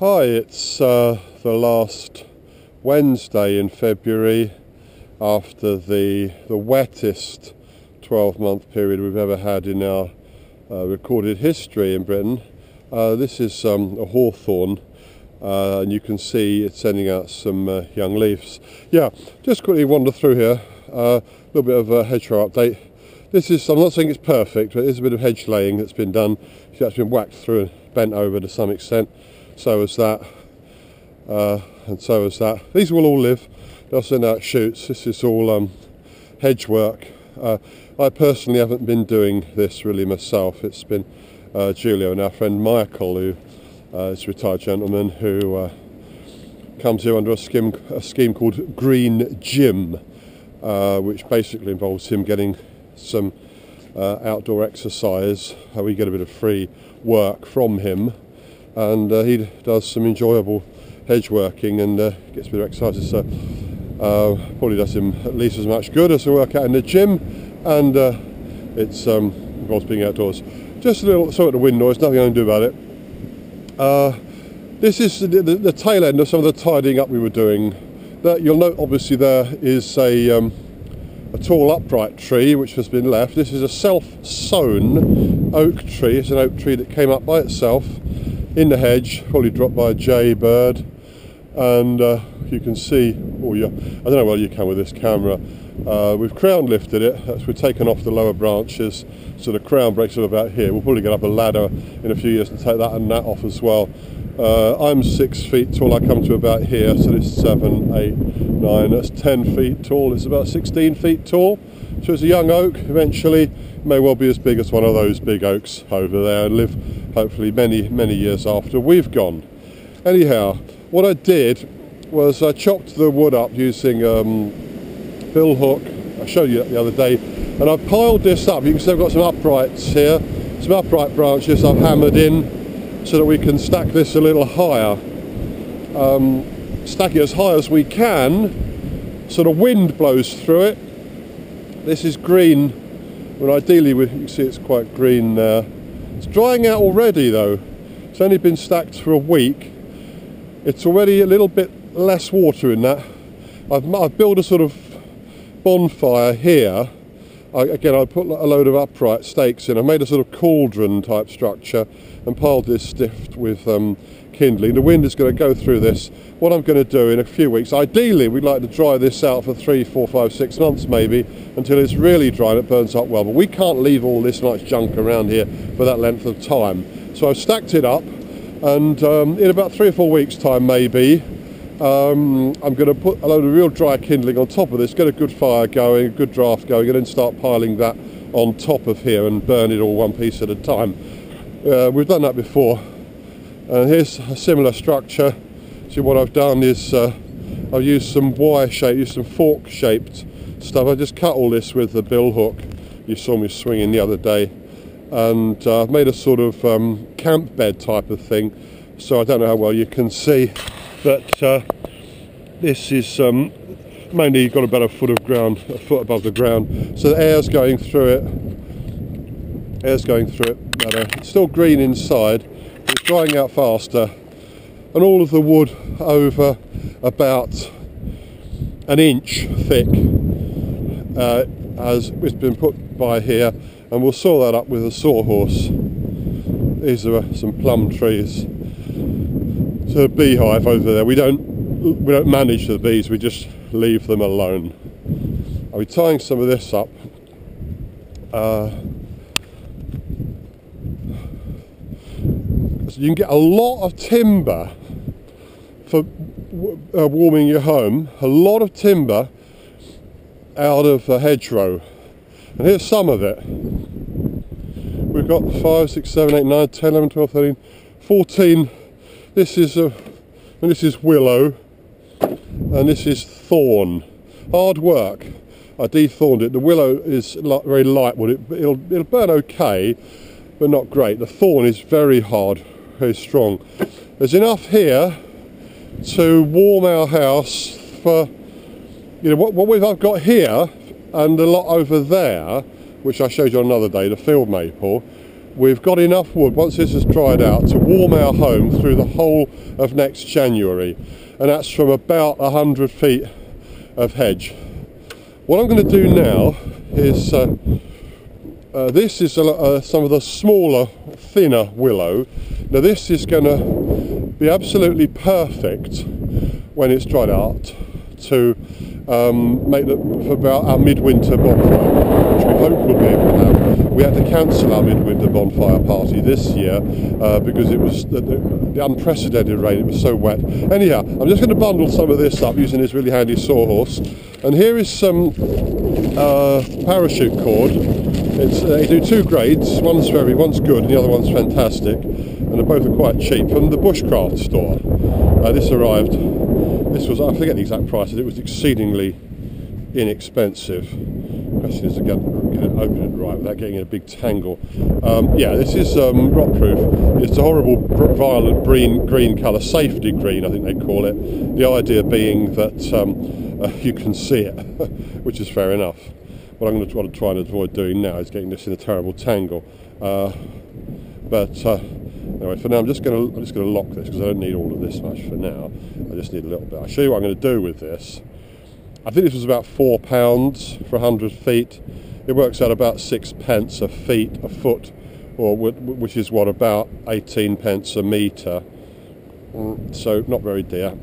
Hi, it's the last Wednesday in February after the wettest 12-month period we've ever had in our recorded history in Britain. This is a hawthorn, and you can see it's sending out some young leaves. Yeah, just quickly wander through here, a little bit of a hedgerow update. This is, I'm not saying it's perfect, but there's a bit of hedge laying that's been done. That's been whacked through and bent over to some extent. So is that, and so is that. These will all live. They'll send out shoots. This is all hedge work. I personally haven't been doing this really myself. It's been Julio and our friend Michael, who is a retired gentleman who comes here under a scheme called Green Gym, which basically involves him getting some outdoor exercise. We get a bit of free work from him. And he does some enjoyable hedge working and gets a bit of exercise, so probably does him at least as much good as a workout in the gym, and it's involves being outdoors. Just a little sort of the wind noise, nothing I can do about it. This is the tail end of some of the tidying up we were doing. You'll note obviously there is a tall upright tree which has been left. This is a self-sown oak tree. It's an oak tree that came up by itself in the hedge, probably dropped by a jaybird, and you can see, I don't know whether you can with this camera, we've crown lifted it. We've taken off the lower branches, so the crown breaks up about here. We'll probably get up a ladder in a few years to take that and that off as well. I'm 6 feet tall, I come to about here, so this is 7, 8, 9, that's 10 feet tall, it's about 16 feet tall. So it's a young oak. Eventually may well be as big as one of those big oaks over there and live hopefully many years after we've gone. Anyhow, what I did was I chopped the wood up using bill hook. I showed you that the other day, and I piled this up. You can see I've got some uprights here, some upright branches I've hammered in so that we can stack this a little higher. Stack it as high as we can so the wind blows through it. This is green, but ideally you can see it's quite green now. It's drying out already though. It's only been stacked for a week. It's already a little bit less water in that. I've built a sort of bonfire here. I put a load of upright stakes in. I made a sort of cauldron type structure and piled this stiff with kindling. The wind is going to go through this. What I'm going to do in a few weeks, ideally we'd like to dry this out for 3, 4, 5, 6 months maybe, until it's really dry and it burns up well, but we can't leave all this much junk around here for that length of time. So I've stacked it up, and in about 3 or 4 weeks time maybe, I'm going to put a load of real dry kindling on top of this, get a good fire going, a good draft going, and then start piling that on top of here and burn it all one piece at a time. We've done that before. And here's a similar structure. See, what I've done is I've used some some fork shaped stuff. I just cut all this with the bill hook you saw me swinging the other day, and I've made a sort of camp bed type of thing. So I don't know how well you can see, but this is mainly got about a foot above the ground, so the air's going through it. But it's still green inside. It's drying out faster, and all of the wood over about an inch thick as it's been put by here, and we'll saw that up with a sawhorse. These are some plum trees. So a beehive over there. We don't manage the bees, we just leave them alone. I'll be tying some of this up. So you can get a lot of timber for warming your home, a lot of timber out of a hedgerow. And here's some of it. We've got 5, 6, 7, 8, 9, 10, 11, 12, 13, 14. This is willow, and this is thorn. Hard work. I dethorned it. The willow is very light wood. It'll burn okay, but not great. The thorn is very hard, very strong. There's enough here to warm our house for, what I've got here and a lot over there, which I showed you on another day, the field maple. we've got enough wood, once this has dried out, to warm our home through the whole of next January, and that's from about 100 feet of hedge. What I'm going to do now is, this is some of the smaller, thinner willow. Now this is going to be absolutely perfect when it's dried out to make for about our midwinter bonfire, which we hope we'll be able to have. We had to cancel our midwinter bonfire party this year because it was the unprecedented rain. It was so wet. Anyhow, I'm just going to bundle some of this up using this really handy sawhorse. And here is some parachute cord. They do two grades. One's good, and the other one's fantastic. And they both are quite cheap from the Bushcraft store. This arrived. This was, I forget the exact prices. It was exceedingly inexpensive. The question is to get it open it right without getting in a big tangle. Yeah, this is rot proof. It's a horrible violet green colour, safety green I think they call it. The idea being that you can see it, which is fair enough. What I'm going to try and avoid doing now is getting this in a terrible tangle. Anyway, for now I'm just going to lock this because I don't need all of this much for now. I just need a little bit. I'll show you what I'm going to do with this. I think this was about £4 for 100 feet. It works out about 6p a foot, or which is what, about 18p a metre. So not very dear.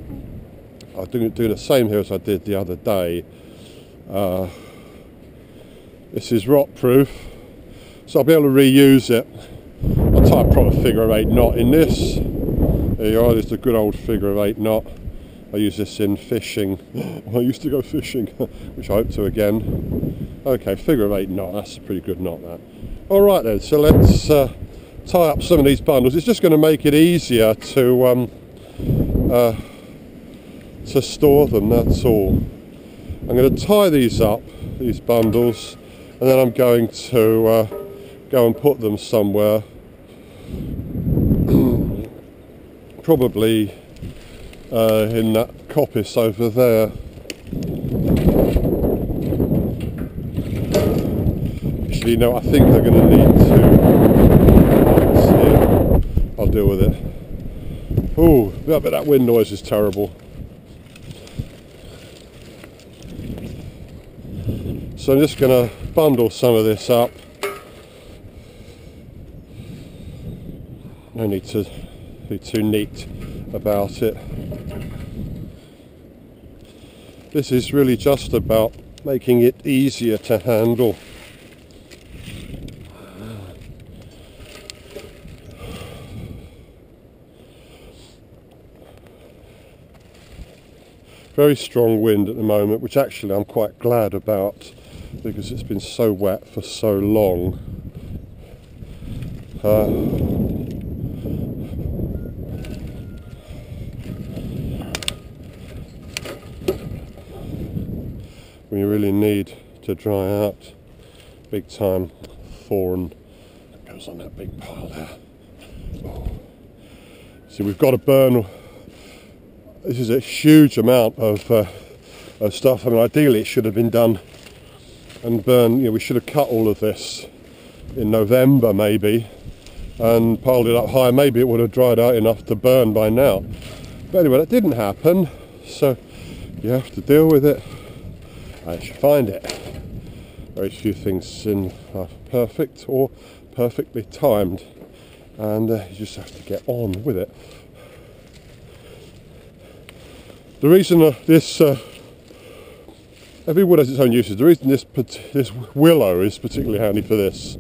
I'm doing the same here as I did the other day. This is rot proof, so I'll be able to reuse it. I'll tie a proper figure of 8 knot in this. There you are, this is a good old figure of 8 knot. I use this in fishing. I used to go fishing, which I hope to again. Okay, figure of 8 knot, that's a pretty good knot that. Alright then, so let's tie up some of these bundles. It's just going to make it easier to store them, that's all. I'm going to tie these up, these bundles, and then I'm going to go and put them somewhere. Probably in that coppice over there. Actually, no, I think they're going to need to. I'll deal with it. Ooh, I bet that wind noise is terrible. So I'm just going to bundle some of this up. No need to be too neat about it. This is really just about making it easier to handle. Very strong wind at the moment, which actually I'm quite glad about because it's been so wet for so long. We really need to dry out. Big time thorn that goes on that big pile there. Oh. See, we've got to burn. This is a huge amount of stuff. I mean, ideally it should have been done and burned. You know, we should have cut all of this in November maybe and piled it up high. Maybe it would have dried out enough to burn by now. But anyway, that didn't happen, so you have to deal with it as you find it. Very few things in are perfect or perfectly timed, and you just have to get on with it. The reason this every wood has its own uses. The reason this willow is particularly handy for this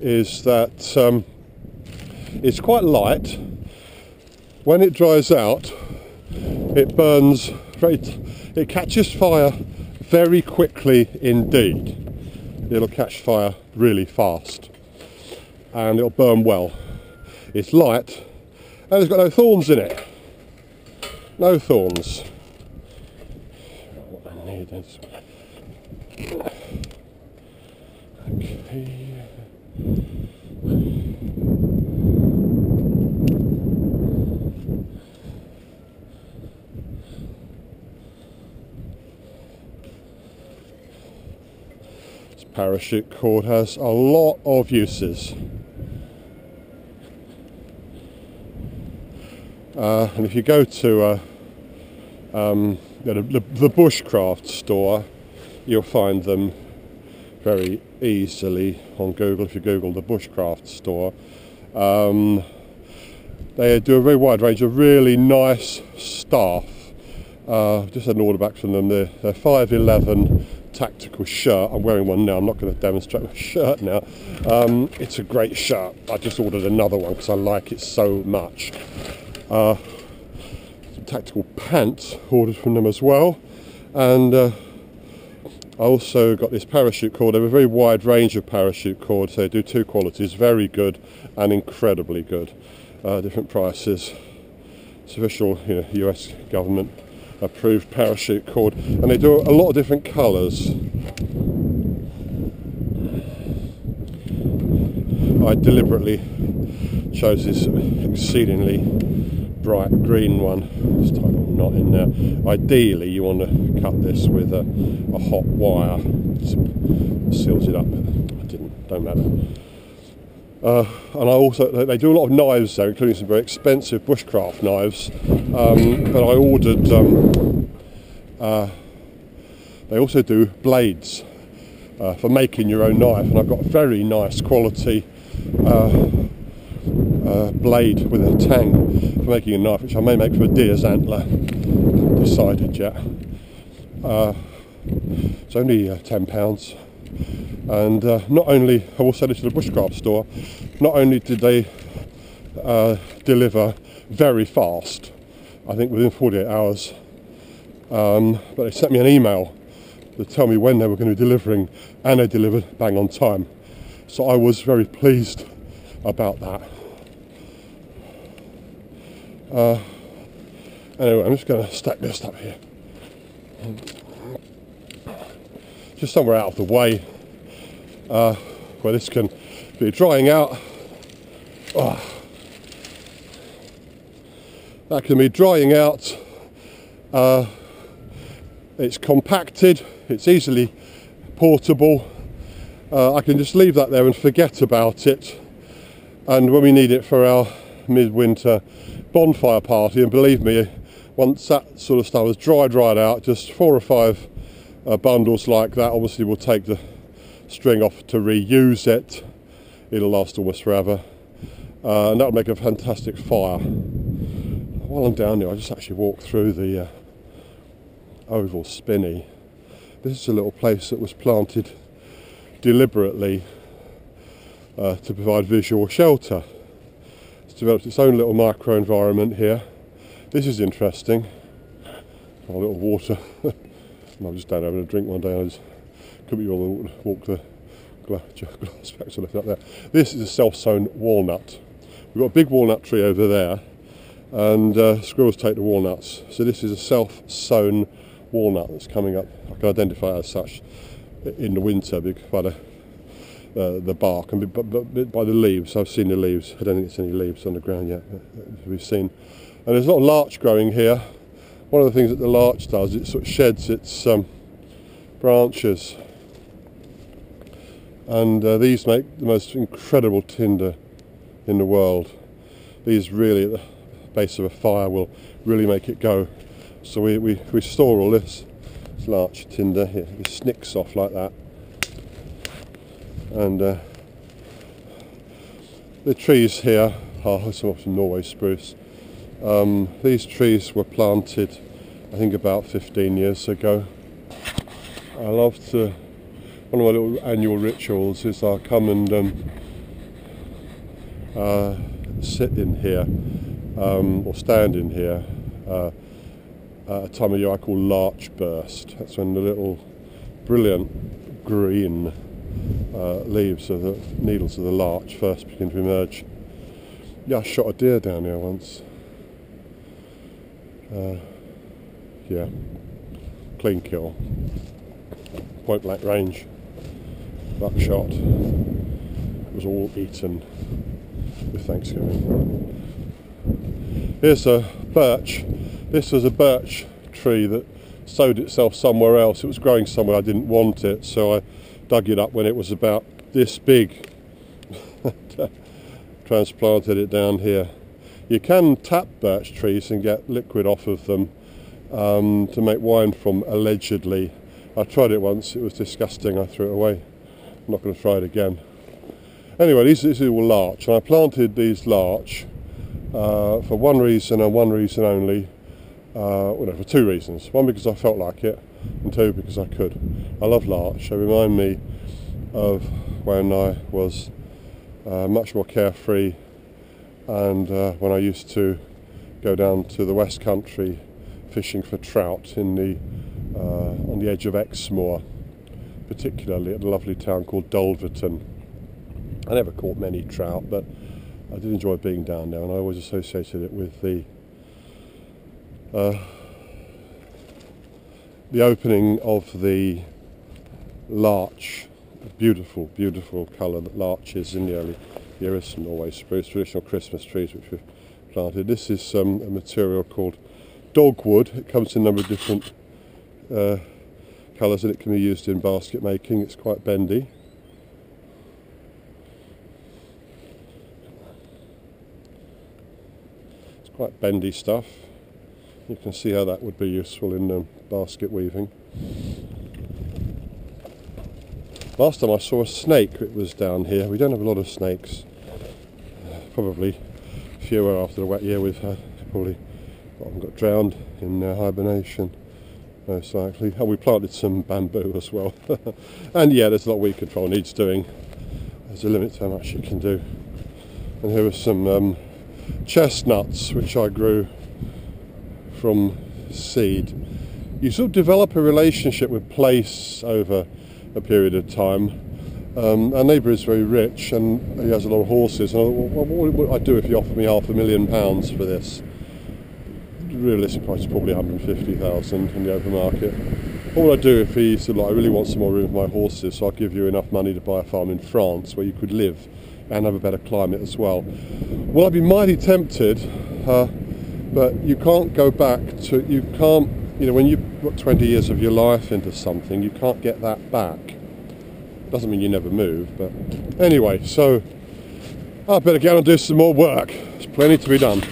is that it's quite light. When it dries out, it burns it catches fire very quickly indeed. It'll catch fire really fast and it'll burn well. It's light and it's got no thorns in it. No thorns. What I need is okay. parachute cord has a lot of uses. And if you go to the bushcraft store, you'll find them very easily on Google. If you Google the bushcraft store, they do a very wide range of really nice stuff. Just had an order back from them. They're 511 tactical shirt. I'm wearing one now. I'm not going to demonstrate my shirt now. It's a great shirt. I just ordered another one because I like it so much. Some tactical pants ordered from them as well, and I also got this parachute cord. They have a very wide range of parachute cords. They do two qualities: very good and incredibly good. Different prices. It's official, US government approved parachute cord, and they do a lot of different colours. I deliberately chose this exceedingly bright green one. Just tie a little knot in there. Ideally you want to cut this with a hot wire. It seals it up. I didn't, don't matter. And they do a lot of knives there, including some very expensive bushcraft knives. But I ordered, they also do blades for making your own knife, and I've got a very nice quality blade with a tang for making a knife, which I may make for a deer's antler. Haven't decided yet. It's only £10. And not only, I will sell it to the bushcraft store, not only did they deliver very fast, I think within 48 hours, but they sent me an email to tell me when they were going to be delivering, and they delivered bang on time. So I was very pleased about that. Anyway, I'm just going to stack this up here. Just somewhere out of the way, where this can be drying out. That can be drying out. It's compacted, it's easily portable. I can just leave that there and forget about it, and when we need it for our midwinter bonfire party, and believe me, once that sort of stuff is dried out, just 4 or 5 bundles like that, obviously we'll take the string off to reuse it. It'll last almost forever, and that'll make a fantastic fire. While I'm down there, I just actually walked through the oval spinney. This is a little place that was planted deliberately to provide visual shelter. It's developed its own little micro-environment here. This is interesting. A little water. I'm just down having a drink one day, and I just couldn't be able to walk the glass back to look up there. This is a self-sown walnut. We've got a big walnut tree over there, and squirrels take the walnuts. So this is a self-sown walnut that's coming up. I can identify it as such in the winter by the bark and by the leaves. I've seen the leaves. I don't think there's any leaves on the ground yet. We've seen, and there's a lot of larch growing here. One of the things that the larch does, it sort of sheds its branches, and these make the most incredible tinder in the world. These really, at the base of a fire, will really make it go. So we store all this larch tinder here. It snicks off like that, and the trees here are some Norway spruce. These trees were planted, I think, about 15 years ago. I love to, one of my little annual rituals is I come and sit in here, or stand in here, at a time of year I call larch burst. That's when the little brilliant green leaves of the needles of the larch first begin to emerge. Yeah, I shot a deer down here once. Yeah, clean kill, point blank range, buckshot. It was all eaten with Thanksgiving. Here's a birch. This was a birch tree that sowed itself somewhere else. It was growing somewhere I didn't want it, so I dug it up when it was about this big. Transplanted it down here. You can tap birch trees and get liquid off of them to make wine from, allegedly. I tried it once, it was disgusting, I threw it away. I'm not going to try it again. Anyway, this is all larch, and I planted these larch for one reason and one reason only. Well, no, for two reasons. One, because I felt like it, and two, because I could. I love larch. They remind me of when I was much more carefree, and when I used to go down to the West Country fishing for trout in the on the edge of Exmoor, particularly at a lovely town called Dulverton. I never caught many trout, but I did enjoy being down there, and I always associated it with the opening of the larch. Beautiful, beautiful colour that larch is in the early years, and always spruce, traditional Christmas trees which we've planted. This is a material called dogwood. It comes in a number of different colours, and it can be used in basket making. It's quite bendy. It's quite bendy stuff. You can see how that would be useful in basket weaving. Last time I saw a snake, it was down here. We don't have a lot of snakes. Probably fewer after the wet year we've had. Probably got drowned in hibernation, most likely. And we planted some bamboo as well. And yeah, there's a lot weed control needs doing. There's a limit to how much you can do. And here are some chestnuts which I grew from seed. You sort of develop a relationship with place over a period of time. Our neighbour is very rich and he has a lot of horses, and I thought, well, what would I do if he offered me £500,000 for this? The realistic price is probably 150,000 in the open market. What would I do if he said, I really want some more room for my horses, so I'll give you enough money to buy a farm in France where you could live and have a better climate as well? Well, I'd be mighty tempted, but you can't go back to, when you've got 20 years of your life into something, you can't get that back. Doesn't mean you never move, but anyway, so I better get on and do some more work. There's plenty to be done.